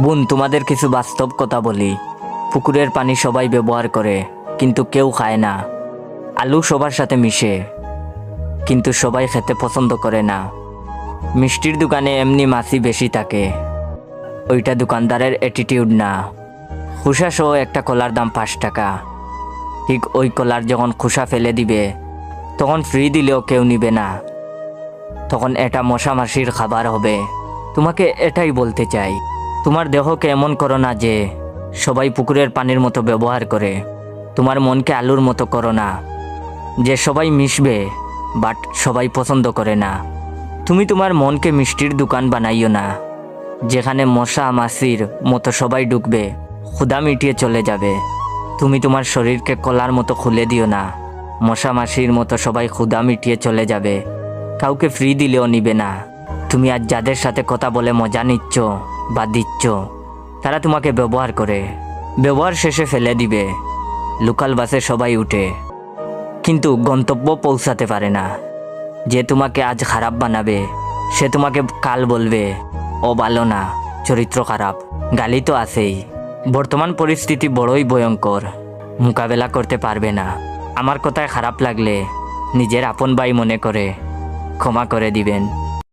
বোন, তোমাদের কিছু বাস্তব কথা বলি। পুকুরের পানি সবাই ব্যবহার করে, কিন্তু কেউ খায় না। আলু সবার সাথে মিশে, কিন্তু সবাই খেতে পছন্দ করে না। মিষ্টির দোকানে এমনি মাছি বেশি থাকে, ওইটা দোকানদারের অ্যাটিটিউড না। খোসা সহ একটা কলার দাম 5 টাকা। ঠিক ওই কলার যখন খোসা ফেলে দিবে, তখন ফ্রি দিলেও কেউ নিবে না। তখন এটা মশা মাছির খাবার হবে। তোমাকে এটাই বলতে চাই, তোমার দেহকে এমন করো না যে সবাই পুকুরের পানির মতো ব্যবহার করে। তোমার মনকে আলুর মতো করো না, যে সবাই মিশবে বাট সবাই পছন্দ করে না। তুমি তোমার মনকে মিষ্টির দোকান বানাইও না, যেখানে মশা মাছির মতো সবাই ঢুকবে, ক্ষুধা মিটিয়ে চলে যাবে। তুমি তোমার শরীরকে কলার মতো খুলে দিও না, মশা মাছির মতো সবাই ক্ষুধা মিটিয়ে চলে যাবে, কাউকে ফ্রি দিলেও নিবে না। তুমি আজ যাদের সাথে কথা বলে মজা নিচ্ছ বা দিচ্ছ, তারা তোমাকে ব্যবহার করে, ব্যবহার শেষে ফেলে দিবে। লোকাল বাসে সবাই উঠে, কিন্তু গন্তব্য পৌঁছাতে পারে না। যে তোমাকে আজ খারাপ বানাবে, সে তোমাকে কাল বলবে ও ভালো না, চরিত্র খারাপ। গালি তো আছেই। বর্তমান পরিস্থিতি বড়ই ভয়ঙ্কর, মোকাবেলা করতে পারবে না। আমার কথায় খারাপ লাগলে নিজের আপন ভাই মনে করে ক্ষমা করে দিবেন।